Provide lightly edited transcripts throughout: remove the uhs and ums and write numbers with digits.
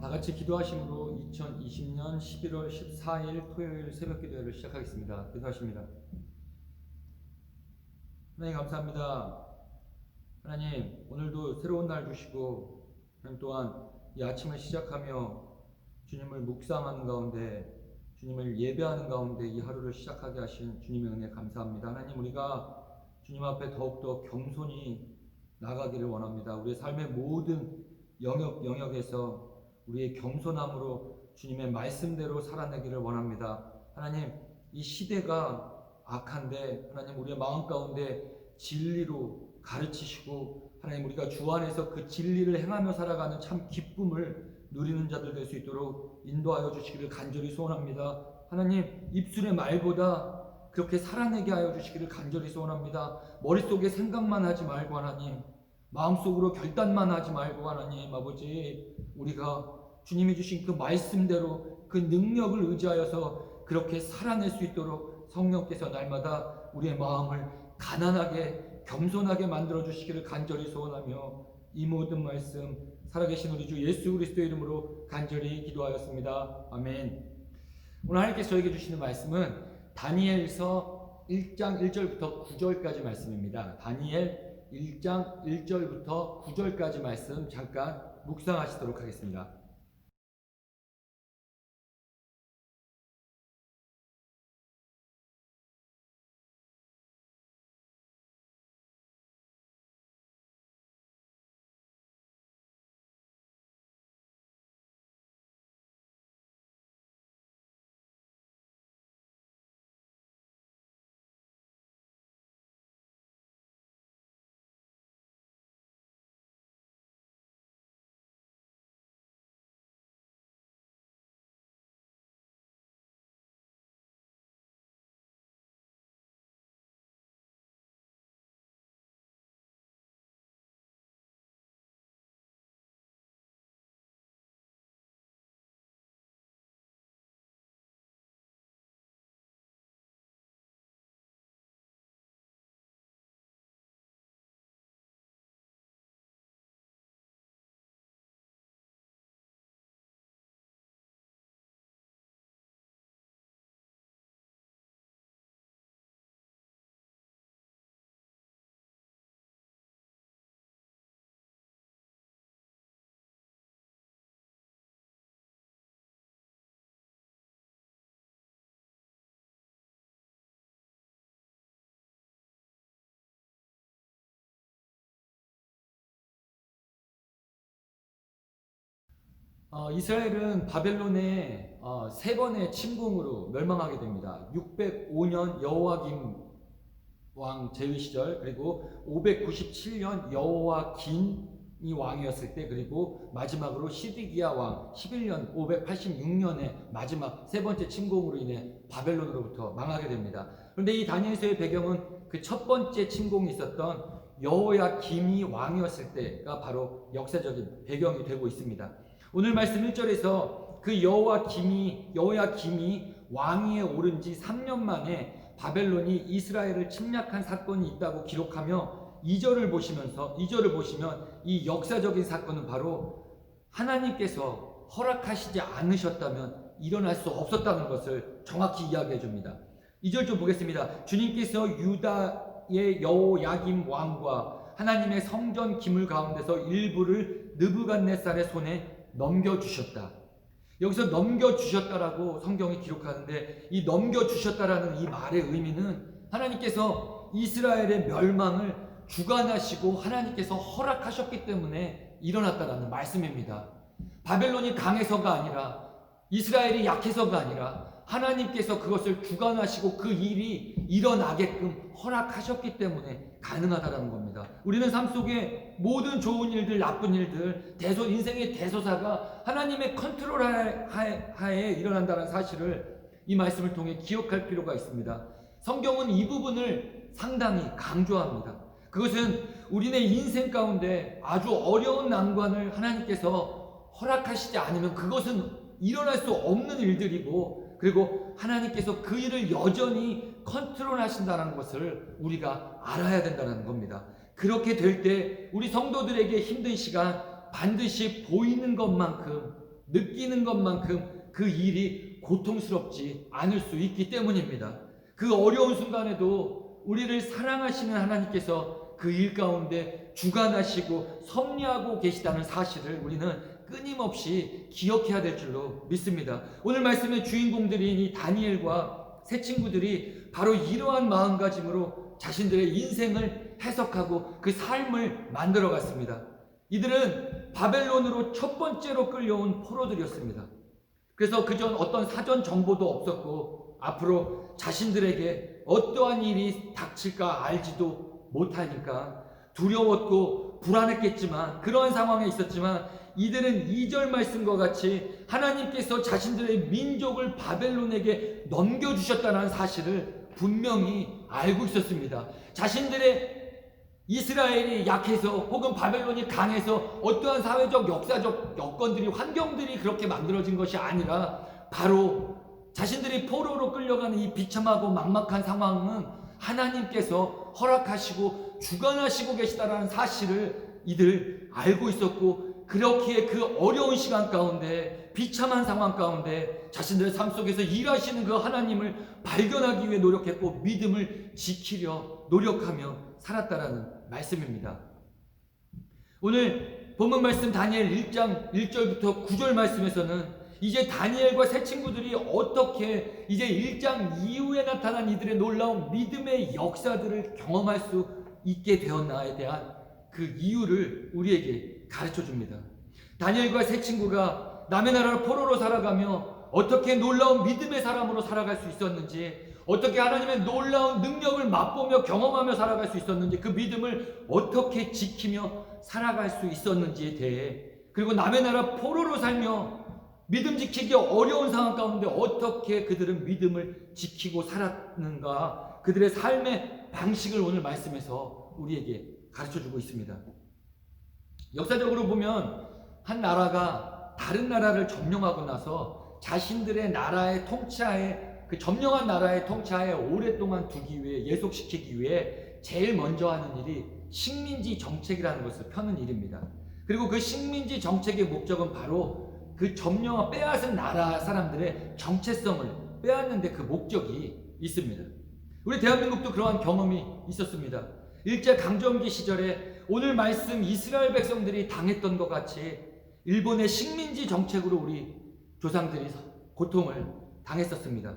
다 같이 기도하심으로 2020년 11월 14일 토요일 새벽 기도회를 시작하겠습니다. 기도하십니다. 하나님 감사합니다. 하나님 오늘도 새로운 날 주시고 하나님 또한 이 아침을 시작하며 주님을 묵상하는 가운데 주님을 예배하는 가운데 이 하루를 시작하게 하신 주님의 은혜 감사합니다. 하나님 우리가 주님 앞에 더욱더 겸손히 나가기를 원합니다. 우리의 삶의 모든 영역에서 우리의 겸손함으로 주님의 말씀대로 살아내기를 원합니다. 하나님 이 시대가 악한데 하나님 우리의 마음 가운데 진리로 가르치시고 하나님 우리가 주 안에서 그 진리를 행하며 살아가는 참 기쁨을 누리는 자들 될 수 있도록 인도하여 주시기를 간절히 소원합니다. 하나님 입술의 말보다 그렇게 살아내게 하여 주시기를 간절히 소원합니다. 머릿속에 생각만 하지 말고 하나님 마음속으로 결단만 하지 말고 하나님 아버지 우리가 주님이 주신 그 말씀대로 그 능력을 의지하여서 그렇게 살아낼 수 있도록 성령께서 날마다 우리의 마음을 가난하게 겸손하게 만들어 주시기를 간절히 소원하며 이 모든 말씀 살아계신 우리 주 예수 그리스도의 이름으로 간절히 기도하였습니다. 아멘. 오늘 하나님께서 저에게 주시는 말씀은 다니엘서 1장 1절부터 9절까지 말씀입니다. 다니엘 1장 1절부터 9절까지 말씀 잠깐 묵상하시도록 하겠습니다. 이스라엘은 바벨론의 세 번의 침공으로 멸망하게 됩니다. 605년 여호와김 왕 제위 시절, 그리고 597년 여호와긴이 왕이었을 때, 그리고 마지막으로 시드기야 왕 11년 586년에 마지막 세 번째 침공으로 인해 바벨론으로부터 망하게 됩니다. 그런데 이 다니엘서의 배경은 그 첫 번째 침공이 있었던 여호야김이 왕이었을 때가 바로 역사적인 배경이 되고 있습니다. 오늘 말씀 1절에서 그 여호야김이 왕위에 오른 지 3년 만에 바벨론이 이스라엘을 침략한 사건이 있다고 기록하며 2절을 보시면 이 역사적인 사건은 바로 하나님께서 허락하시지 않으셨다면 일어날 수 없었다는 것을 정확히 이야기해 줍니다. 2절 좀 보겠습니다. 주님께서 유다의 여호야김 왕과 하나님의 성전 기물 가운데서 일부를 느부갓네살의 손에 넘겨주셨다. 여기서 넘겨주셨다라고 성경이 기록하는데, 이 넘겨주셨다라는 이 말의 의미는 하나님께서 이스라엘의 멸망을 주관하시고 하나님께서 허락하셨기 때문에 일어났다라는 말씀입니다. 바벨론이 강해서가 아니라, 이스라엘이 약해서가 아니라 하나님께서 그것을 주관하시고 그 일이 일어나게끔 허락하셨기 때문에 가능하다는 겁니다. 우리는 삶 속에 모든 좋은 일들, 나쁜 일들, 인생의 대소사가 하나님의 컨트롤 하에 일어난다는 사실을 이 말씀을 통해 기억할 필요가 있습니다. 성경은 이 부분을 상당히 강조합니다. 그것은 우리네 인생 가운데 아주 어려운 난관을 하나님께서 허락하시지 않으면 그것은 일어날 수 없는 일들이고, 그리고 하나님께서 그 일을 여전히 컨트롤하신다는 것을 우리가 알아야 된다는 겁니다. 그렇게 될 때 우리 성도들에게 힘든 시간 반드시 보이는 것만큼 느끼는 것만큼 그 일이 고통스럽지 않을 수 있기 때문입니다. 그 어려운 순간에도 우리를 사랑하시는 하나님께서 그 일 가운데 주관하시고 섭리하고 계시다는 사실을 우리는 끊임없이 기억해야 될 줄로 믿습니다. 오늘 말씀의 주인공들인 이 다니엘과 세 친구들이 바로 이러한 마음가짐으로 자신들의 인생을 해석하고 그 삶을 만들어 갔습니다. 이들은 바벨론으로 첫 번째로 끌려온 포로들이었습니다. 그래서 그전 어떤 사전 정보도 없었고 앞으로 자신들에게 어떠한 일이 닥칠까 알지도 못하니까 두려웠고 불안했겠지만, 그러한 상황에 있었지만 이들은 2절 말씀과 같이 하나님께서 자신들의 민족을 바벨론에게 넘겨주셨다는 사실을 분명히 알고 있었습니다. 자신들의 이스라엘이 약해서 혹은 바벨론이 강해서 어떠한 사회적 역사적 여건들이 환경들이 그렇게 만들어진 것이 아니라 바로 자신들이 포로로 끌려가는 이 비참하고 막막한 상황은 하나님께서 허락하시고 주관하시고 계시다라는 사실을 이들 알고 있었고, 그렇기에 그 어려운 시간 가운데 비참한 상황 가운데 자신들의 삶 속에서 일하시는 그 하나님을 발견하기 위해 노력했고 믿음을 지키려 노력하며 살았다라는 말씀입니다. 오늘 본문 말씀 다니엘 1장 1절부터 9절 말씀에서는 이제 다니엘과 세 친구들이 어떻게 이제 1장 이후에 나타난 이들의 놀라운 믿음의 역사들을 경험할 수 있게 되었나에 대한 그 이유를 우리에게 가르쳐 줍니다. 다니엘과 세 친구가 남의 나라로 포로로 살아가며 어떻게 놀라운 믿음의 사람으로 살아갈 수 있었는지, 어떻게 하나님의 놀라운 능력을 맛보며 경험하며 살아갈 수 있었는지, 그 믿음을 어떻게 지키며 살아갈 수 있었는지에 대해, 그리고 남의 나라 포로로 살며 믿음 지키기 어려운 상황 가운데 어떻게 그들은 믿음을 지키고 살았는가, 그들의 삶의 방식을 오늘 말씀에서 우리에게 가르쳐주고 있습니다. 역사적으로 보면 한 나라가 다른 나라를 점령하고 나서 자신들의 나라의 통치하에, 그 점령한 나라의 통치하에 오랫동안 두기 위해, 예속시키기 위해 제일 먼저 하는 일이 식민지 정책이라는 것을 펴는 일입니다. 그리고 그 식민지 정책의 목적은 바로 그 점령한 빼앗은 나라 사람들의 정체성을 빼앗는데 그 목적이 있습니다. 우리 대한민국도 그러한 경험이 있었습니다. 일제 강점기 시절에 오늘 말씀 이스라엘 백성들이 당했던 것 같이 일본의 식민지 정책으로 우리 조상들이 고통을 당했었습니다.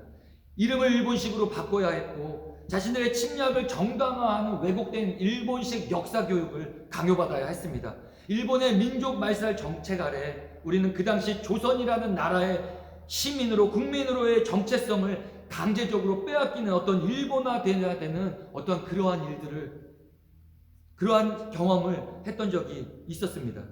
이름을 일본식으로 바꿔야 했고 자신들의 침략을 정당화하는 왜곡된 일본식 역사 교육을 강요받아야 했습니다. 일본의 민족 말살 정책 아래 우리는 그 당시 조선이라는 나라의 시민으로, 국민으로의 정체성을 강제적으로 빼앗기는 어떤 일본화되어야 되는 어떤 그러한 일들을, 그러한 경험을 했던 적이 있었습니다.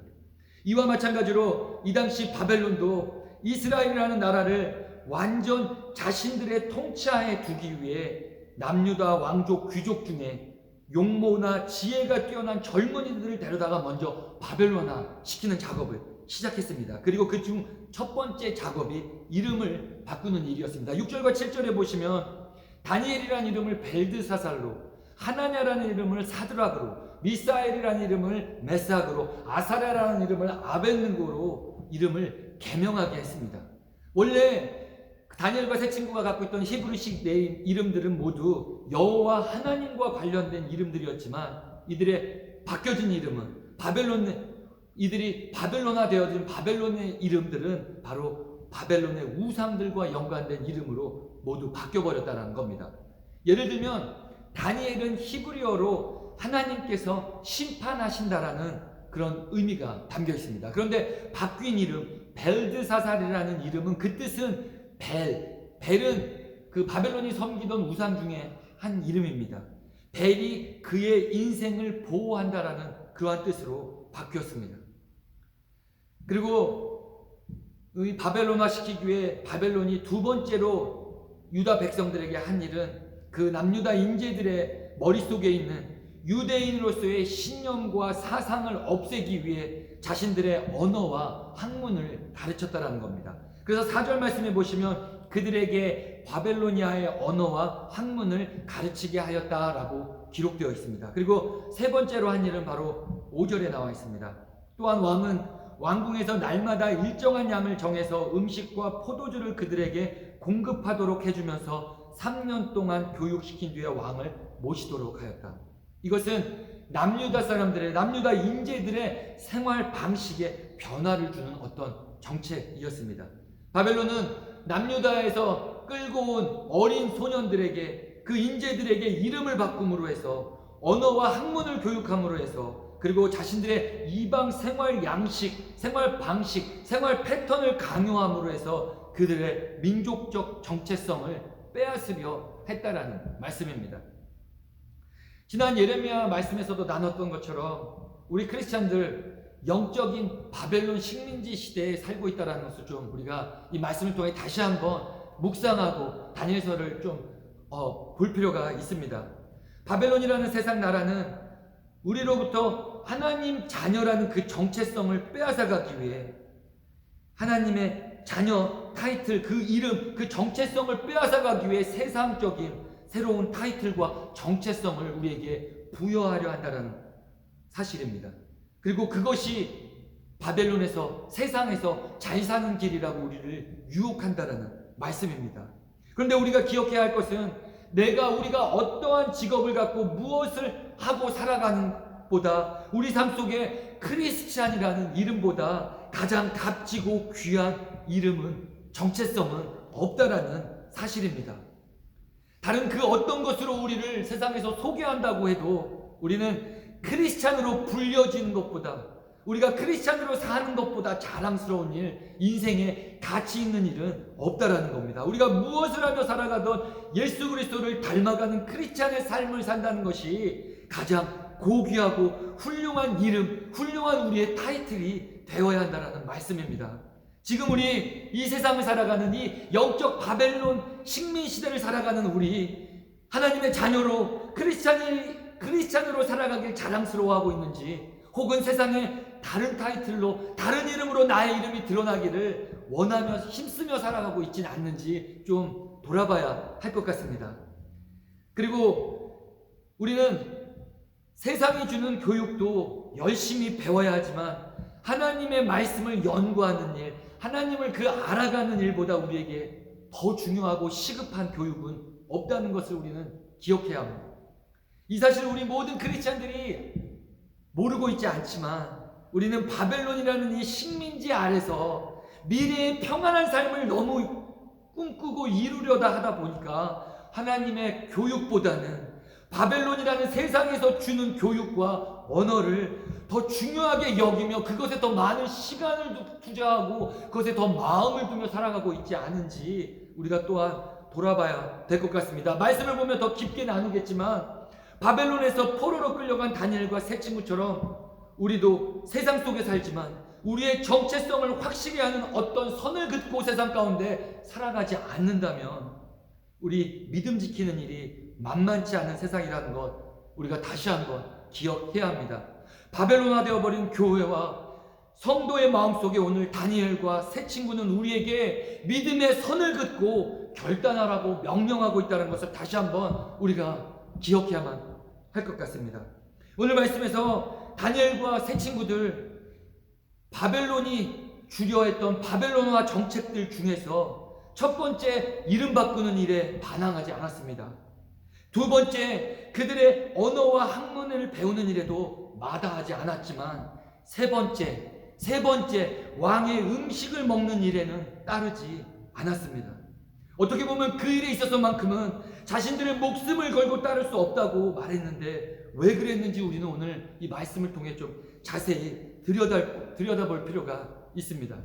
이와 마찬가지로 이 당시 바벨론도 이스라엘이라는 나라를 완전 자신들의 통치하에 두기 위해 남유다 왕족 귀족 중에 용모나 지혜가 뛰어난 젊은이들을 데려다가 먼저 바벨론화 시키는 작업을 시작했습니다. 그리고 그 중 첫 번째 작업이 이름을 바꾸는 일이었습니다. 6절과 7절에 보시면 다니엘이라는 이름을 벨드사살로, 하나냐라는 이름을 사드락으로, 미사엘이라는 이름을 메삭으로, 아사랴라는 이름을 아벳느고로 이름을 개명하게 했습니다. 원래 다니엘과 세 친구가 갖고 있던 히브리식 네임 이름들은 모두 여호와 하나님과 관련된 이름들이었지만 이들의 바뀌어진 이름은 이들이 바벨론화 되어진 바벨론의 이름들은 바로 바벨론의 우상들과 연관된 이름으로 모두 바뀌어버렸다는 겁니다. 예를 들면 다니엘은 히브리어로 하나님께서 심판하신다라는 그런 의미가 담겨 있습니다. 그런데 바뀐 이름 벨드사살이라는 이름은 그 뜻은 벨은 그 바벨론이 섬기던 우상 중에 한 이름입니다. 벨이 그의 인생을 보호한다라는 그러한 뜻으로 바뀌었습니다. 그리고 이 바벨론화 시키기 위해 바벨론이 두 번째로 유다 백성들에게 한 일은 그 남유다 인재들의 머릿속에 있는 유대인으로서의 신념과 사상을 없애기 위해 자신들의 언어와 학문을 가르쳤다라는 겁니다. 그래서 4절 말씀에 보시면 그들에게 바벨로니아의 언어와 학문을 가르치게 하였다라고 기록되어 있습니다. 그리고 세 번째로 한 일은 바로 5절에 나와 있습니다. 또한 왕은 왕궁에서 날마다 일정한 양을 정해서 음식과 포도주를 그들에게 공급하도록 해주면서 3년 동안 교육시킨 뒤에 왕을 모시도록 하였다. 이것은 남유다 사람들의, 남유다 인재들의 생활 방식에 변화를 주는 어떤 정책이었습니다. 바벨론은 남유다에서 끌고 온 어린 소년들에게, 그 인재들에게 이름을 바꿈으로 해서 언어와 학문을 교육함으로 해서, 그리고 자신들의 이방 생활 양식, 생활 방식, 생활 패턴을 강요함으로 해서 그들의 민족적 정체성을 빼앗으려 했다라는 말씀입니다. 지난 예레미야 말씀에서도 나눴던 것처럼 우리 크리스찬들 영적인 바벨론 식민지 시대에 살고 있다는 것을 좀 우리가 이 말씀을 통해 다시 한번 묵상하고 다니엘서를 좀 볼 필요가 있습니다. 바벨론이라는 세상 나라는 우리로부터 하나님 자녀라는 그 정체성을 빼앗아가기 위해 하나님의 자녀 타이틀, 그 이름, 그 정체성을 빼앗아가기 위해 세상적인 새로운 타이틀과 정체성을 우리에게 부여하려 한다는 사실입니다. 그리고 그것이 바벨론에서, 세상에서 잘 사는 길이라고 우리를 유혹한다는 말씀입니다. 그런데 우리가 기억해야 할 것은 우리가 어떠한 직업을 갖고 무엇을 하고 살아가는 보다 우리 삶 속에 크리스찬이라는 이름보다 가장 값지고 귀한 이름은, 정체성은 없다라는 사실입니다. 다른 그 어떤 것으로 우리를 세상에서 소개한다고 해도 우리는 크리스찬으로 불려진 것보다, 우리가 크리스찬으로 사는 것보다 자랑스러운 일, 인생에 가치 있는 일은 없다라는 겁니다. 우리가 무엇을 하며 살아가던 예수 그리스도를 닮아가는 크리스찬의 삶을 산다는 것이 가장 고귀하고 훌륭한 이름, 훌륭한 우리의 타이틀이 되어야 한다는 말씀입니다. 지금 우리 이 세상을 살아가는 이 영적 바벨론 식민 시대를 살아가는 우리, 하나님의 자녀로 크리스찬으로 살아가길 자랑스러워하고 있는지, 혹은 세상에 다른 타이틀로, 다른 이름으로 나의 이름이 드러나기를 원하며 힘쓰며 살아가고 있지는 않는지 좀 돌아봐야 할 것 같습니다. 그리고 우리는 세상이 주는 교육도 열심히 배워야 하지만 하나님의 말씀을 연구하는 일, 하나님을 알아가는 일보다 우리에게 더 중요하고 시급한 교육은 없다는 것을 우리는 기억해야 합니다. 이 사실을 우리 모든 크리스찬들이 모르고 있지 않지만 우리는 바벨론이라는 이 식민지 아래서 미래의 평안한 삶을 너무 꿈꾸고 이루려다 하다 보니까 하나님의 교육보다는 바벨론이라는 세상에서 주는 교육과 언어를 더 중요하게 여기며 그것에 더 많은 시간을 투자하고 그것에 더 마음을 두며 살아가고 있지 않은지 우리가 또한 돌아봐야 될 것 같습니다. 말씀을 보면 더 깊게 나누겠지만 바벨론에서 포로로 끌려간 다니엘과 세 친구처럼 우리도 세상 속에 살지만 우리의 정체성을 확실히 하는 어떤 선을 긋고 세상 가운데 살아가지 않는다면 우리 믿음 지키는 일이 만만치 않은 세상이라는 것 우리가 다시 한번 기억해야 합니다. 바벨론화 되어버린 교회와 성도의 마음속에 오늘 다니엘과 세 친구는 우리에게 믿음의 선을 긋고 결단하라고 명령하고 있다는 것을 다시 한번 우리가 기억해야만 할 것 같습니다. 오늘 말씀에서 다니엘과 세 친구들, 바벨론이 주려했던 바벨론화 정책들 중에서 첫 번째 이름 바꾸는 일에 반항하지 않았습니다. 두 번째 그들의 언어와 학문을 배우는 일에도 마다하지 않았지만 세 번째 왕의 음식을 먹는 일에는 따르지 않았습니다. 어떻게 보면 그 일에 있어서만큼은 자신들의 목숨을 걸고 따를 수 없다고 말했는데 왜 그랬는지 우리는 오늘 이 말씀을 통해 좀 자세히 들여다볼 필요가 있습니다.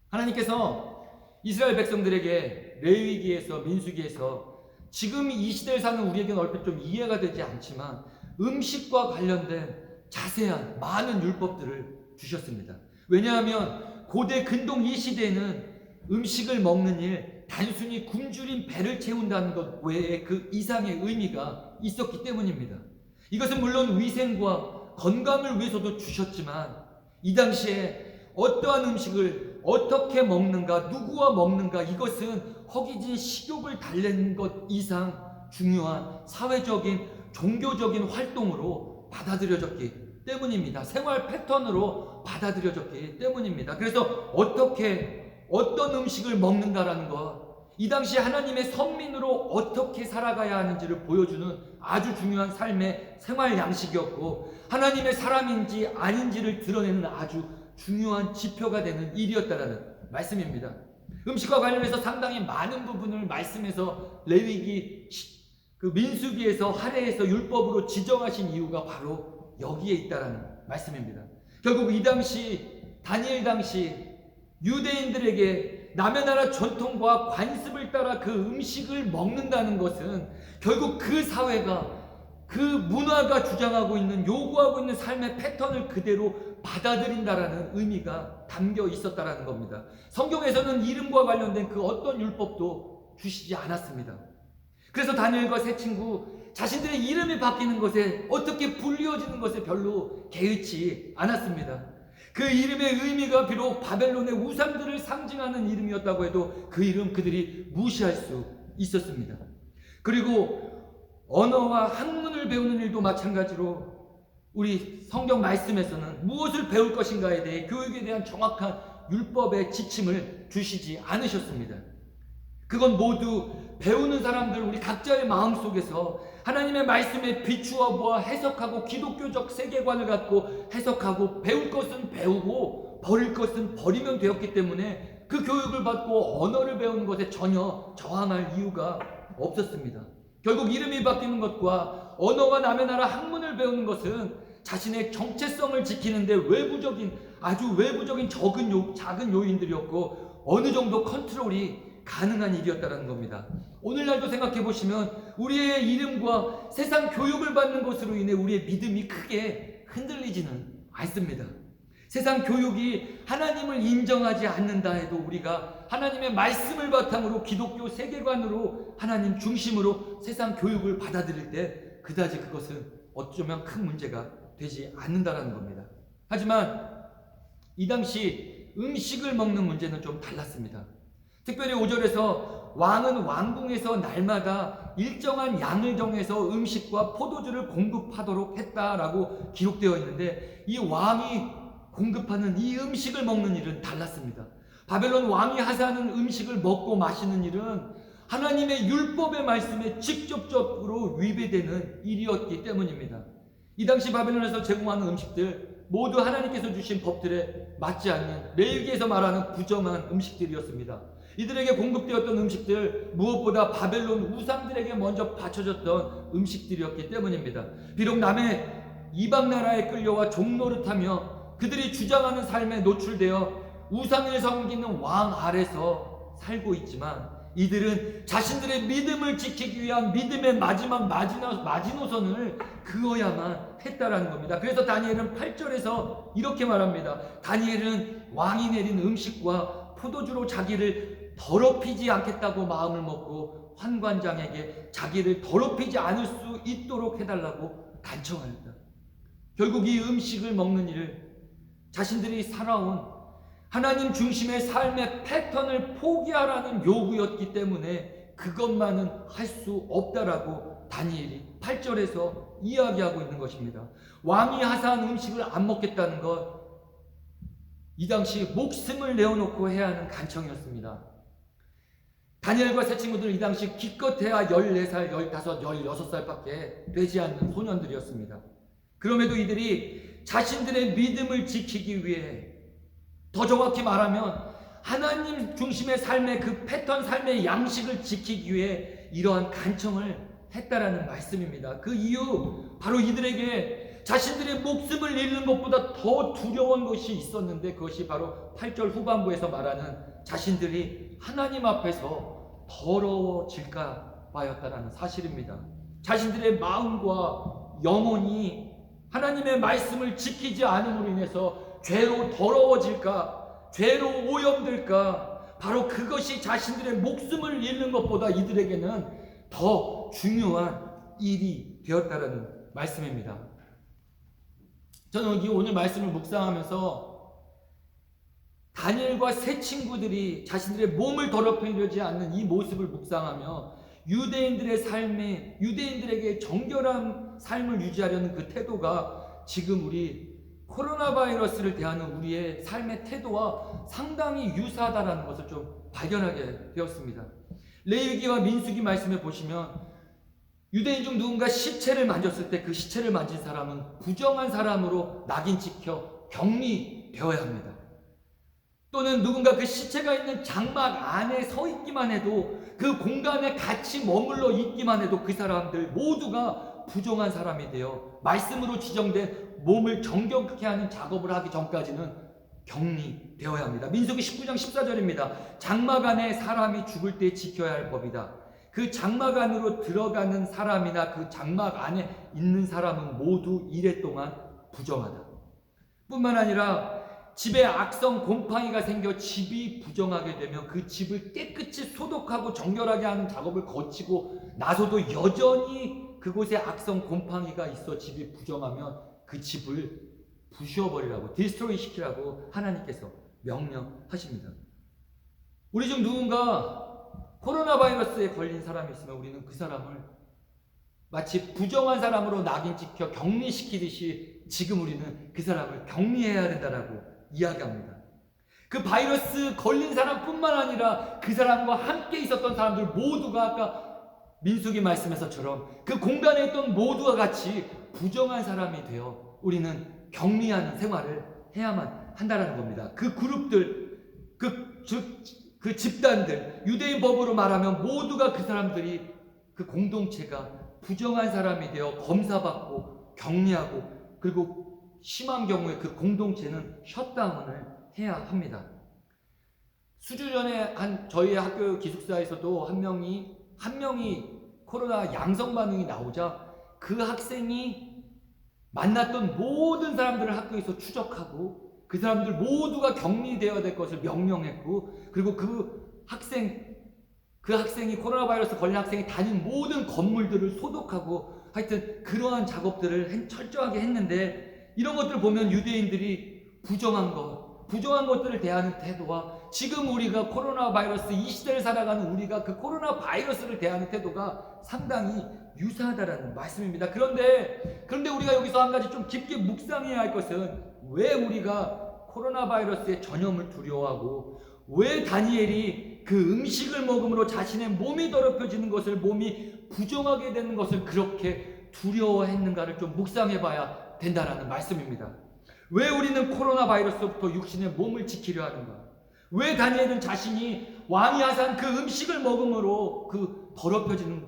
하나님께서 이스라엘 백성들에게 레위기에서, 민수기에서 지금 이 시대를 사는 우리에게는 얼핏 좀 이해가 되지 않지만 음식과 관련된 자세한 많은 율법들을 주셨습니다. 왜냐하면 고대 근동 이 시대에는 음식을 먹는 일, 단순히 굶주린 배를 채운다는 것 외에 그 이상의 의미가 있었기 때문입니다. 이것은 물론 위생과 건강을 위해서도 주셨지만 이 당시에 어떠한 음식을 어떻게 먹는가, 누구와 먹는가, 이것은 허기진 식욕을 달래는 것 이상 중요한 사회적인, 종교적인 활동으로 받아들여졌기 때문입니다. 생활 패턴으로 받아들여졌기 때문입니다. 그래서 어떤 음식을 먹는가라는 것, 이 당시 하나님의 선민으로 어떻게 살아가야 하는지를 보여주는 아주 중요한 삶의 생활 양식이었고, 하나님의 사람인지 아닌지를 드러내는 아주 중요한 지표가 되는 일이었다라는 말씀입니다. 음식과 관련해서 상당히 많은 부분을 말씀에서 레위기 그 민수기에서 할례에서 율법으로 지정하신 이유가 바로 여기에 있다라는 말씀입니다. 결국 이 당시 다니엘 당시 유대인들에게 남의 나라 전통과 관습을 따라 그 음식을 먹는다는 것은 결국 그 사회가 그 문화가 주장하고 있는 요구하고 있는 삶의 패턴을 그대로 받아들인다라는 의미가 담겨 있었다라는 겁니다. 성경에서는 이름과 관련된 그 어떤 율법도 주시지 않았습니다. 그래서 다니엘과 세 친구 자신들의 이름이 바뀌는 것에, 어떻게 불리워지는 것에 별로 개의치 않았습니다. 그 이름의 의미가 비록 바벨론의 우상들을 상징하는 이름이었다고 해도 그 이름 그들이 무시할 수 있었습니다. 그리고 언어와 학문을 배우는 일도 마찬가지로 우리 성경 말씀에서는 무엇을 배울 것인가에 대해 교육에 대한 정확한 율법의 지침을 주시지 않으셨습니다. 그건 모두 배우는 사람들 우리 각자의 마음속에서 하나님의 말씀에 비추어 보아 해석하고 기독교적 세계관을 갖고 해석하고 배울 것은 배우고 버릴 것은 버리면 되었기 때문에 그 교육을 받고 언어를 배우는 것에 전혀 저항할 이유가 없었습니다. 결국 이름이 바뀌는 것과 언어와 남의 나라 학문을 배우는 것은 자신의 정체성을 지키는데 아주 외부적인 작은 요인들이었고 어느 정도 컨트롤이 가능한 일이었다는 겁니다. 오늘날도 생각해 보시면 우리의 이름과 세상 교육을 받는 것으로 인해 우리의 믿음이 크게 흔들리지는 않습니다. 세상 교육이 하나님을 인정하지 않는다 해도 우리가 하나님의 말씀을 바탕으로 기독교 세계관으로 하나님 중심으로 세상 교육을 받아들일 때 그다지 그것은 어쩌면 큰 문제가 되지 않는다라는 겁니다. 하지만 이 당시 음식을 먹는 문제는 좀 달랐습니다. 특별히 5절에서 왕은 왕궁에서 날마다 일정한 양을 정해서 음식과 포도주를 공급하도록 했다라고 기록되어 있는데, 이 왕이 공급하는 이 음식을 먹는 일은 달랐습니다. 바벨론 왕이 하사하는 음식을 먹고 마시는 일은 하나님의 율법의 말씀에 직접적으로 위배되는 일이었기 때문입니다. 이 당시 바벨론에서 제공하는 음식들 모두 하나님께서 주신 법들에 맞지 않는 레위기에서 말하는 부정한 음식들이었습니다. 이들에게 공급되었던 음식들 무엇보다 바벨론 우상들에게 먼저 바쳐졌던 음식들이었기 때문입니다. 비록 남의 이방 나라에 끌려와 종노릇하며 그들이 주장하는 삶에 노출되어 우상을 섬기는 왕 아래서 살고 있지만, 이들은 자신들의 믿음을 지키기 위한 믿음의 마지막 마지노선을 그어야만 했다라는 겁니다. 그래서 다니엘은 8절에서 이렇게 말합니다. 다니엘은 왕이 내린 음식과 포도주로 자기를 더럽히지 않겠다고 마음을 먹고 환관장에게 자기를 더럽히지 않을 수 있도록 해달라고 간청하였다. 결국 이 음식을 먹는 일을 자신들이 살아온 하나님 중심의 삶의 패턴을 포기하라는 요구였기 때문에 그것만은 할 수 없다라고 다니엘이 8절에서 이야기하고 있는 것입니다. 왕이 하사한 음식을 안 먹겠다는 것, 이 당시 목숨을 내어놓고 해야 하는 간청이었습니다. 다니엘과 세 친구들은 이 당시 기껏해야 14살, 15, 16살밖에 되지 않는 소년들이었습니다. 그럼에도 이들이 자신들의 믿음을 지키기 위해, 더 정확히 말하면 하나님 중심의 삶의 그 패턴, 삶의 양식을 지키기 위해 이러한 간청을 했다라는 말씀입니다. 그 이유, 바로 이들에게 자신들의 목숨을 잃는 것보다 더 두려운 것이 있었는데, 그것이 바로 8절 후반부에서 말하는 자신들이 하나님 앞에서 더러워질까 봐였다라는 사실입니다. 자신들의 마음과 영혼이 하나님의 말씀을 지키지 않음으로 인해서 죄로 더러워질까, 죄로 오염될까, 바로 그것이 자신들의 목숨을 잃는 것보다 이들에게는 더 중요한 일이 되었다라는 말씀입니다. 저는 오늘 말씀을 묵상하면서 다니엘과 세 친구들이 자신들의 몸을 더럽히려지 않는 이 모습을 묵상하며 유대인들의 삶에, 유대인들에게 정결한 삶을 유지하려는 그 태도가 지금 우리 코로나 바이러스를 대하는 우리의 삶의 태도와 상당히 유사하다는 것을 좀 발견하게 되었습니다. 레위기와 민수기 말씀에 보시면 유대인 중 누군가 시체를 만졌을 때 그 시체를 만진 사람은 부정한 사람으로 낙인 찍혀 격리되어야 합니다. 또는 누군가 그 시체가 있는 장막 안에 서 있기만 해도, 그 공간에 같이 머물러 있기만 해도 그 사람들 모두가 부정한 사람이 되어 말씀으로 지정된 몸을 정결케 하는 작업을 하기 전까지는 격리되어야 합니다. 민수기 19장 14절입니다. 장막 안에 사람이 죽을 때 지켜야 할 법이다. 그 장막 안으로 들어가는 사람이나 그 장막 안에 있는 사람은 모두 이래 동안 부정하다. 뿐만 아니라 집에 악성 곰팡이가 생겨 집이 부정하게 되면 그 집을 깨끗이 소독하고 정결하게 하는 작업을 거치고 나서도 여전히 그곳에 악성 곰팡이가 있어 집이 부정하면 그 집을 부셔버리라고, 디스트로이 시키라고 하나님께서 명령하십니다. 우리 중 누군가 코로나 바이러스에 걸린 사람이 있으면 우리는 그 사람을 마치 부정한 사람으로 낙인 찍혀 격리시키듯이 지금 우리는 그 사람을 격리해야 된다라고 이야기합니다. 그 바이러스 걸린 사람뿐만 아니라 그 사람과 함께 있었던 사람들 모두가 아까 민수기 말씀에서처럼 그 공간에 있던 모두와 같이 부정한 사람이 되어 우리는 격리하는 생활을 해야만 한다는 겁니다. 그 그룹들, 그 집단들, 유대인 법으로 말하면 모두가 그 사람들이, 그 공동체가 부정한 사람이 되어 검사받고 격리하고, 그리고 심한 경우에 그 공동체는 셧다운을 해야 합니다. 수주 전에 저희 학교 기숙사에서도 한 명이 코로나 양성 반응이 나오자 그 학생이 만났던 모든 사람들을 학교에서 추적하고 그 사람들 모두가 격리되어야 될 것을 명령했고, 그리고 그 학생이 코로나 바이러스 걸린 학생이 다닌 모든 건물들을 소독하고, 하여튼 그러한 작업들을 철저하게 했는데, 이런 것들을 보면 유대인들이 부정한 것들을 대하는 태도와 지금 우리가 코로나 바이러스 이 시대를 살아가는 우리가 그 코로나 바이러스를 대하는 태도가 상당히 유사하다라는 말씀입니다. 그런데 우리가 여기서 한 가지 좀 깊게 묵상해야 할 것은, 왜 우리가 코로나 바이러스의 전염을 두려워하고 왜 다니엘이 그 음식을 먹음으로 자신의 몸이 더럽혀지는 것을, 몸이 부정하게 되는 것을 그렇게 두려워했는가를 좀 묵상해 봐야 된다라는 말씀입니다. 왜 우리는 코로나 바이러스로부터 육신의 몸을 지키려 하는가? 왜 다니엘은 자신이 왕이 하사한 그 음식을 먹음으로 그 더럽혀지는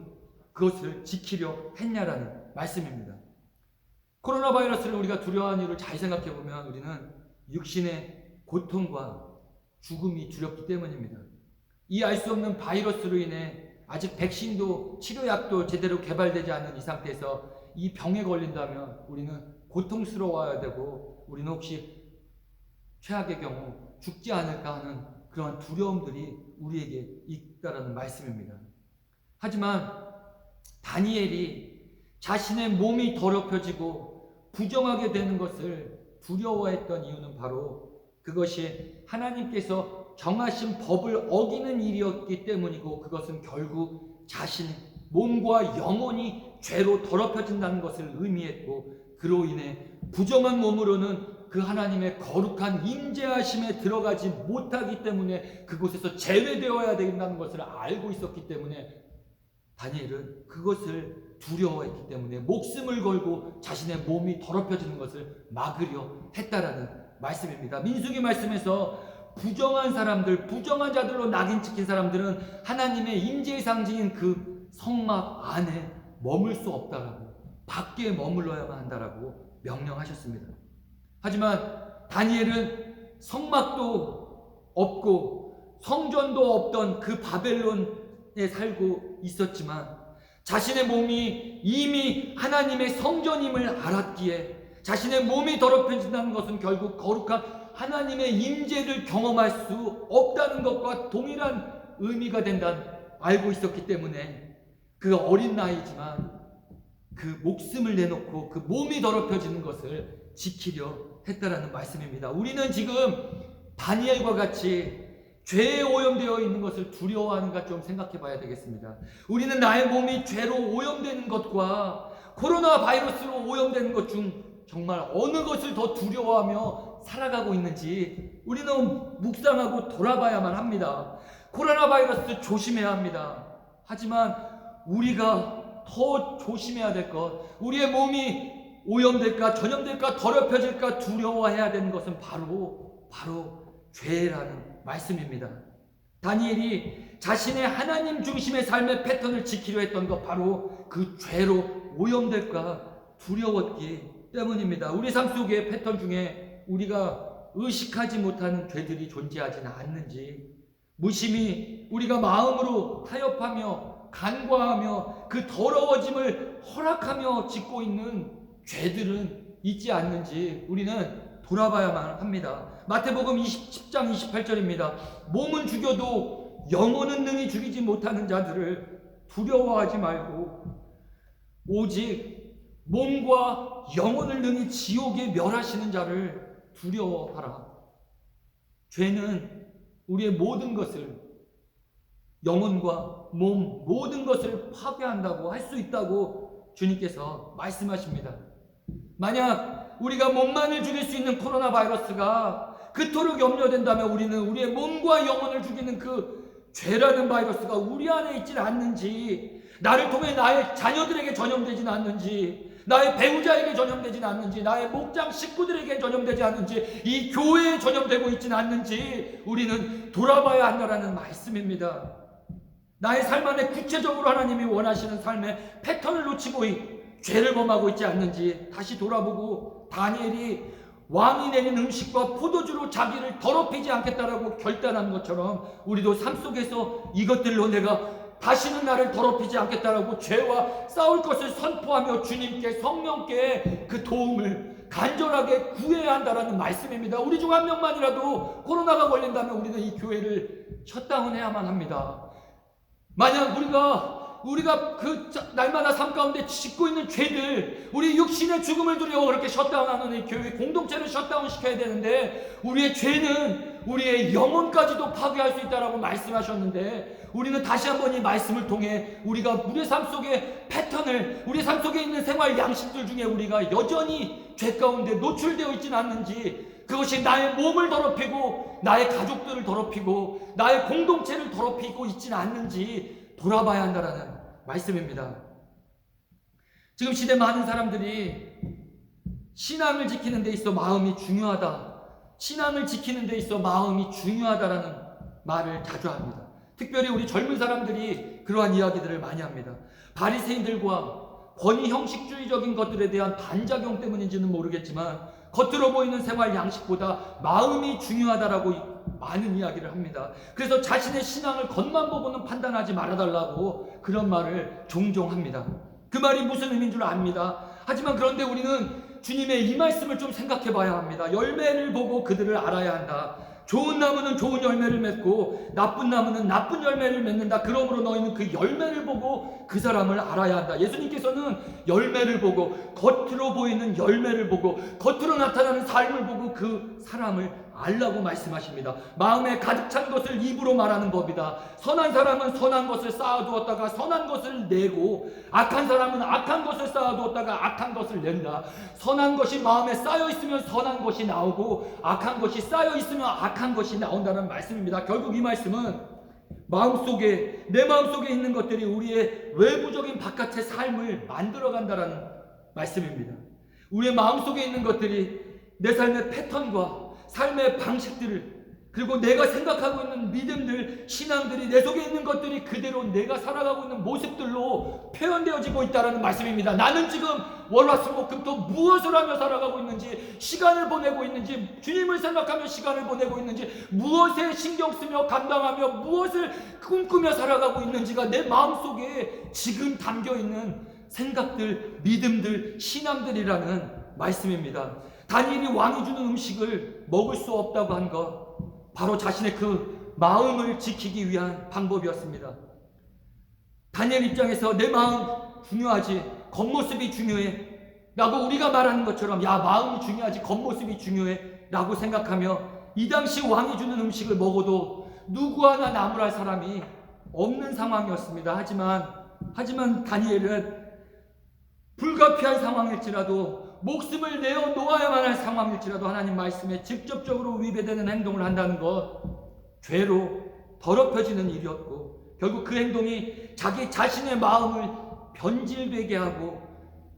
그것을 지키려 했냐라는 말씀입니다. 코로나 바이러스를 우리가 두려워하는 이유를 잘 생각해 보면 우리는 육신의 고통과 죽음이 두렵기 때문입니다. 이 알 수 없는 바이러스로 인해 아직 백신도 치료약도 제대로 개발되지 않은 이 상태에서 이 병에 걸린다면 우리는 고통스러워야 되고, 우리는 혹시 최악의 경우 죽지 않을까 하는 그러한 두려움들이 우리에게 있다라는 말씀입니다. 하지만 다니엘이 자신의 몸이 더럽혀지고 부정하게 되는 것을 두려워했던 이유는 바로 그것이 하나님께서 정하신 법을 어기는 일이었기 때문이고, 그것은 결국 자신 몸과 영혼이 죄로 더럽혀진다는 것을 의미했고, 그로 인해 부정한 몸으로는 그 하나님의 거룩한 임재하심에 들어가지 못하기 때문에 그곳에서 제외되어야 된다는 것을 알고 있었기 때문에 다니엘은 그것을 두려워했기 때문에 목숨을 걸고 자신의 몸이 더럽혀지는 것을 막으려 했다라는 말씀입니다. 민수기 말씀에서 부정한 사람들, 부정한 자들로 낙인 찍힌 사람들은 하나님의 임재의 상징인 그 성막 안에 머물 수 없다라고, 밖에 머물러야만 한다라고 명령하셨습니다. 하지만 다니엘은 성막도 없고 성전도 없던 그 바벨론에 살고 있었지만 자신의 몸이 이미 하나님의 성전임을 알았기에 자신의 몸이 더럽혀진다는 것은 결국 거룩한 하나님의 임재를 경험할 수 없다는 것과 동일한 의미가 된다는 알고 있었기 때문에 그 어린 나이지만 그 목숨을 내놓고 그 몸이 더럽혀지는 것을 지키려 했다라는 말씀입니다. 우리는 지금 다니엘과 같이 죄에 오염되어 있는 것을 두려워하는가 좀 생각해 봐야 되겠습니다. 우리는 나의 몸이 죄로 오염되는 것과 코로나 바이러스로 오염되는 것 중 정말 어느 것을 더 두려워하며 살아가고 있는지 우리는 묵상하고 돌아봐야만 합니다. 코로나 바이러스 조심해야 합니다. 하지만 우리가 더 조심해야 될 것, 우리의 몸이 오염될까 전염될까 더럽혀질까 두려워해야 되는 것은 바로 죄라는 말씀입니다. 다니엘이 자신의 하나님 중심의 삶의 패턴을 지키려 했던 것, 바로 그 죄로 오염될까 두려웠기 때문입니다. 우리 삶 속의 패턴 중에 우리가 의식하지 못하는 죄들이 존재하지는 않는지, 무심히 우리가 마음으로 타협하며 간과하며 그 더러워짐을 허락하며 짓고 있는 죄들은 있지 않는지 우리는 돌아봐야만 합니다. 마태복음 10장 28절입니다. 몸은 죽여도 영혼은 능히 죽이지 못하는 자들을 두려워하지 말고 오직 몸과 영혼을 능히 지옥에 멸하시는 자를 두려워하라. 죄는 우리의 모든 것을, 영혼과 몸 모든 것을 파괴한다고 할 수 있다고 주님께서 말씀하십니다. 만약 우리가 몸만을 죽일 수 있는 코로나 바이러스가 그토록 염려된다면 우리는 우리의 몸과 영혼을 죽이는 그 죄라는 바이러스가 우리 안에 있지는 않는지, 나를 통해 나의 자녀들에게 전염되지는 않는지, 나의 배우자에게 전염되지는 않는지, 나의 목장 식구들에게 전염되지 않는지, 이 교회에 전염되고 있지는 않는지 우리는 돌아봐야 한다라는 말씀입니다. 나의 삶 안에 구체적으로 하나님이 원하시는 삶의 패턴을 놓치고 죄를 범하고 있지 않는지 다시 돌아보고, 다니엘이 왕이 내린 음식과 포도주로 자기를 더럽히지 않겠다라고 결단한 것처럼 우리도 삶 속에서 이것들로 내가 다시는 나를 더럽히지 않겠다라고 죄와 싸울 것을 선포하며 주님께, 성령께 그 도움을 간절하게 구해야 한다라는 말씀입니다. 우리 중 한 명만이라도 코로나가 걸린다면 우리는 이 교회를 셧다운해야만 합니다. 만약 우리가 그 날마다 삶 가운데 짓고 있는 죄들, 우리 육신의 죽음을 두려워 그렇게 셧다운하는 이 교회 공동체를 셧다운 시켜야 되는데, 우리의 죄는 우리의 영혼까지도 파괴할 수 있다라고 말씀하셨는데, 우리는 다시 한번 이 말씀을 통해 우리가 우리의 삶 속의 패턴을, 우리 삶 속에 있는 생활 양식들 중에 우리가 여전히 죄 가운데 노출되어 있지는 않는지, 그것이 나의 몸을 더럽히고 나의 가족들을 더럽히고 나의 공동체를 더럽히고 있지는 않는지 돌아봐야 한다라는 말씀입니다. 지금 시대 많은 사람들이 신앙을 지키는 데 있어 마음이 중요하다, 신앙을 지키는 데 있어 마음이 중요하다라는 말을 자주 합니다. 특별히 우리 젊은 사람들이 그러한 이야기들을 많이 합니다. 바리새인들과 권위 형식주의적인 것들에 대한 반작용 때문인지는 모르겠지만 겉으로 보이는 생활 양식보다 마음이 중요하다라고 많은 이야기를 합니다. 그래서 자신의 신앙을 겉만 보고는 판단하지 말아달라고 그런 말을 종종 합니다. 그 말이 무슨 의미인 줄 압니다. 하지만 그런데 우리는 주님의 이 말씀을 좀 생각해 봐야 합니다. 열매를 보고 그들을 알아야 한다. 좋은 나무는 좋은 열매를 맺고 나쁜 나무는 나쁜 열매를 맺는다. 그러므로 너희는 그 열매를 보고 그 사람을 알아야 한다. 예수님께서는 열매를 보고, 겉으로 보이는 열매를 보고, 겉으로 나타나는 삶을 보고 그 사람을 알라고 말씀하십니다. 마음에 가득 찬 것을 입으로 말하는 법이다. 선한 사람은 선한 것을 쌓아두었다가 선한 것을 내고, 악한 사람은 악한 것을 쌓아두었다가 악한 것을 낸다. 선한 것이 마음에 쌓여 있으면 선한 것이 나오고, 악한 것이 쌓여 있으면 악한 것이 나온다는 말씀입니다. 결국 이 말씀은 마음속에, 내 마음속에 있는 것들이 우리의 외부적인 바깥의 삶을 만들어간다는 말씀입니다. 우리의 마음속에 있는 것들이 내 삶의 패턴과 삶의 방식들을, 그리고 내가 생각하고 있는 믿음들, 신앙들이, 내 속에 있는 것들이 그대로 내가 살아가고 있는 모습들로 표현되어지고 있다는 말씀입니다. 나는 지금 월화수목금토 무엇을 하며 살아가고 있는지, 시간을 보내고 있는지, 주님을 생각하며 시간을 보내고 있는지, 무엇에 신경 쓰며 감당하며 무엇을 꿈꾸며 살아가고 있는지가 내 마음속에 지금 담겨있는 생각들, 믿음들, 신앙들이라는 말씀입니다. 다니엘이 왕이 주는 음식을 먹을 수 없다고 한 것, 바로 자신의 그 마음을 지키기 위한 방법이었습니다. 다니엘 입장에서 내 마음 중요하지, 겉모습이 중요해 라고 우리가 말하는 것처럼, 야, 마음이 중요하지 겉모습이 중요해 라고 생각하며 이 당시 왕이 주는 음식을 먹어도 누구 하나 나무랄 사람이 없는 상황이었습니다. 하지만 다니엘은 불가피한 상황일지라도 목숨을 내어 놓아야만 할 상황일지라도 하나님 말씀에 직접적으로 위배되는 행동을 한다는 것, 죄로 더럽혀지는 일이었고, 결국 그 행동이 자기 자신의 마음을 변질되게 하고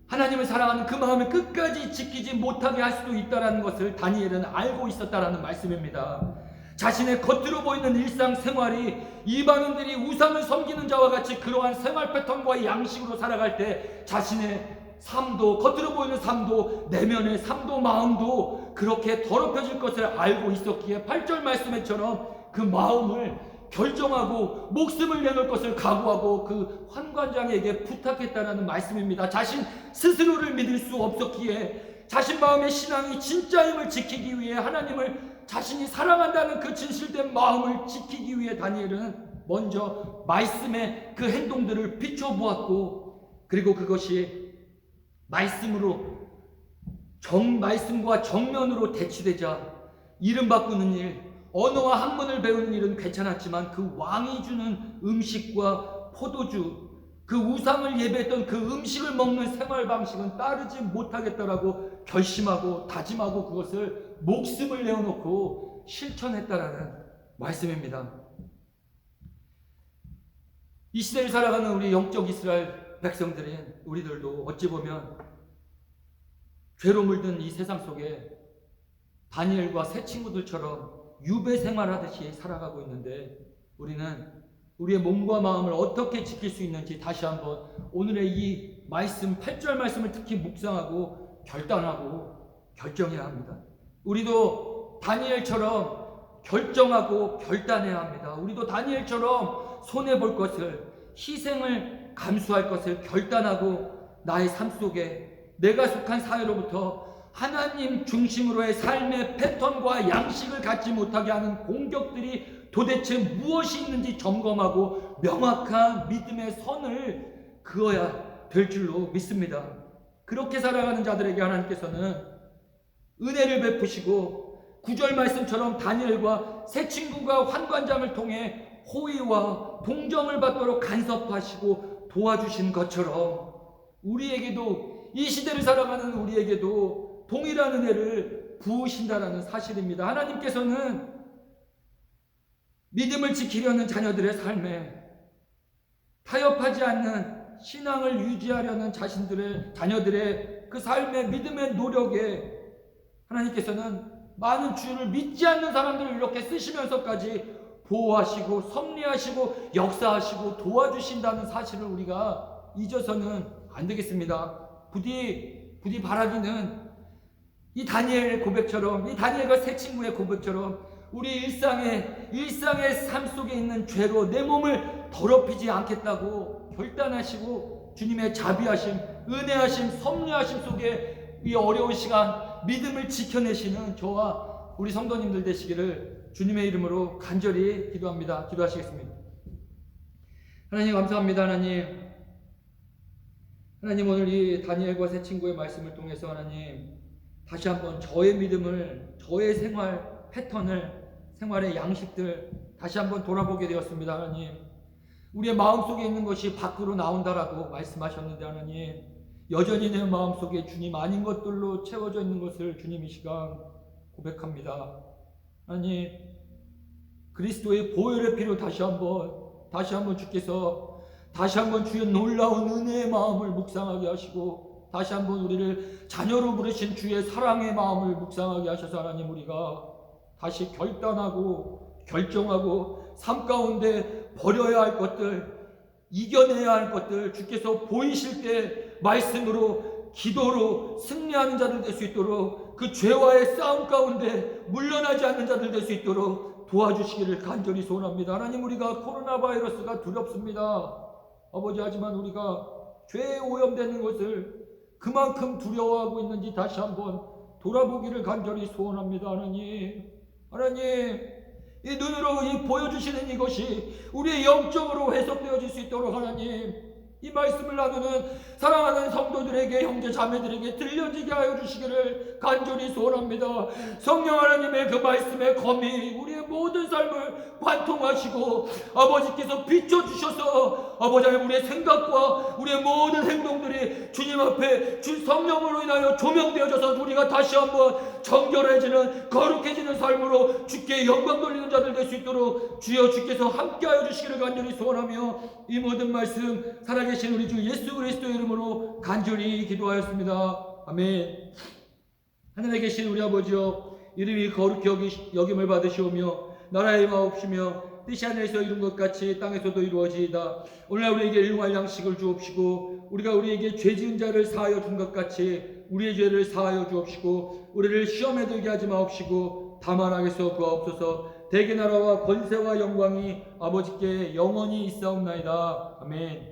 하나님을 사랑하는 그 마음을 끝까지 지키지 못하게 할 수도 있다는 것을 다니엘은 알고 있었다라는 말씀입니다. 자신의 겉으로 보이는 일상생활이 이방인들이 우상을 섬기는 자와 같이 그러한 생활 패턴과 양식으로 살아갈 때 자신의 삶도, 겉으로 보이는 삶도, 내면의 삶도, 마음도 그렇게 더럽혀질 것을 알고 있었기에 8절 말씀에처럼 그 마음을 결정하고 목숨을 내놓을 것을 각오하고 그 환관장에게 부탁했다는 말씀입니다. 자신 스스로를 믿을 수 없었기에 자신 마음의 신앙이 진짜임을 지키기 위해 하나님을 자신이 사랑한다는 그 진실된 마음을 지키기 위해 다니엘은 먼저 말씀의 그 행동들을 비춰보았고, 그리고 그것이 말씀으로 말씀과 정면으로 대치되자 이름 바꾸는 일, 언어와 학문을 배우는 일은 괜찮았지만 그 왕이 주는 음식과 포도주, 그 우상을 예배했던 그 음식을 먹는 생활 방식은 따르지 못하겠다라고 결심하고 다짐하고 그것을 목숨을 내어놓고 실천했다라는 말씀입니다. 이 시대를 살아가는 우리 영적 이스라엘 백성들인 우리들도 어찌 보면 죄로 물든 이 세상 속에 다니엘과 새 친구들처럼 유배 생활하듯이 살아가고 있는데, 우리는 우리의 몸과 마음을 어떻게 지킬 수 있는지 다시 한번 오늘의 이 말씀 8절 말씀을 특히 묵상하고 결단하고 결정해야 합니다. 우리도 다니엘처럼 결정하고 결단해야 합니다. 우리도 다니엘처럼 손해볼 것을, 희생을 감수할 것을 결단하고 나의 삶 속에 내가 속한 사회로부터 하나님 중심으로의 삶의 패턴과 양식을 갖지 못하게 하는 공격들이 도대체 무엇이 있는지 점검하고 명확한 믿음의 선을 그어야 될 줄로 믿습니다. 그렇게 살아가는 자들에게 하나님께서는 은혜를 베푸시고 9절 말씀처럼 다니엘과 새 친구가 환관장을 통해 호의와 동정을 받도록 간섭하시고 도와주신 것처럼 우리에게도, 이 시대를 살아가는 우리에게도 동일한 은혜를 부으신다라는 사실입니다. 하나님께서는 믿음을 지키려는 자녀들의 삶에 타협하지 않는 신앙을 유지하려는 자녀들의 그 삶의 믿음의 노력에 하나님께서는 많은 주를 믿지 않는 사람들을 이렇게 쓰시면서까지 보호하시고 섭리하시고 역사하시고 도와주신다는 사실을 우리가 잊어서는 안 되겠습니다. 부디 바라기는 이 다니엘의 고백처럼, 이 다니엘과 새 친구의 고백처럼 우리 일상의 삶 속에 있는 죄로 내 몸을 더럽히지 않겠다고 결단하시고 주님의 자비하심, 은혜하심, 섭리하심 속에 이 어려운 시간 믿음을 지켜내시는 저와 우리 성도님들 되시기를 주님의 이름으로 간절히 기도합니다. 기도하시겠습니다. 하나님 감사합니다. 하나님 오늘 이 다니엘과 새 친구의 말씀을 통해서 하나님 다시 한번 저의 믿음을, 저의 생활 패턴을, 생활의 양식들 다시 한번 돌아보게 되었습니다. 하나님, 우리의 마음속에 있는 것이 밖으로 나온다라고 말씀하셨는데 하나님, 여전히 내 마음속에 주님 아닌 것들로 채워져 있는 것을 주님 이 시간 고백합니다. 하나님, 그리스도의 보혈의 피로 다시 한번 주께서 다시 한번 주의 놀라운 은혜의 마음을 묵상하게 하시고 다시 한번 우리를 자녀로 부르신 주의 사랑의 마음을 묵상하게 하셔서 하나님, 우리가 다시 결단하고 결정하고 삶 가운데 버려야 할 것들, 이겨내야 할 것들 주께서 보이실 때 말씀으로 기도로 승리하는 자들 될 수 있도록, 그 죄와의 싸움 가운데 물러나지 않는 자들 될 수 있도록 도와주시기를 간절히 소원합니다. 하나님, 우리가 코로나 바이러스가 두렵습니다. 아버지, 하지만 우리가 죄에 오염되는 것을 그만큼 두려워하고 있는지 다시 한번 돌아보기를 간절히 소원합니다. 하나님, 이 눈으로 보여주시는 이것이 우리의 영적으로 해석되어질 수 있도록 하나님, 이 말씀을 나누는 사랑하는 성도들에게, 형제 자매들에게 들려지게 하여 주시기를 간절히 소원합니다. 성령 하나님의 그 말씀의 검이 우리의 모든 삶을 관통하시고 아버지께서 비춰주셔서 아버지 하나님 우리의 생각과 우리의 모든 행동들이 주님 앞에 주 성령으로 인하여 조명되어져서 우리가 다시 한번 정결해지는 거룩해지는 삶으로 주께 영광 돌리는 자들 될 수 있도록 주여 주께서 함께하여 주시기를 간절히 소원하며 이 모든 말씀 살아계신 우리 주 예수 그리스도의 이름으로 간절히 기도하였습니다. 아멘. 하늘에 계신 우리 아버지여, 이름이 거룩히 여김을 받으시오며 나라의 마옵시며 뜻이 하늘에서 이룬 것 같이 땅에서도 이루어지이다. 오늘날 우리에게 일용할 양식을 주옵시고 우리가 우리에게 죄 지은 자를 사하여 준 것 같이 우리의 죄를 사하여 주옵시고 우리를 시험에 들게 하지 마옵시고 다만 악에서 구하옵소서. 대개 나라와 권세와 영광이 아버지께 영원히 있사옵나이다. 아멘.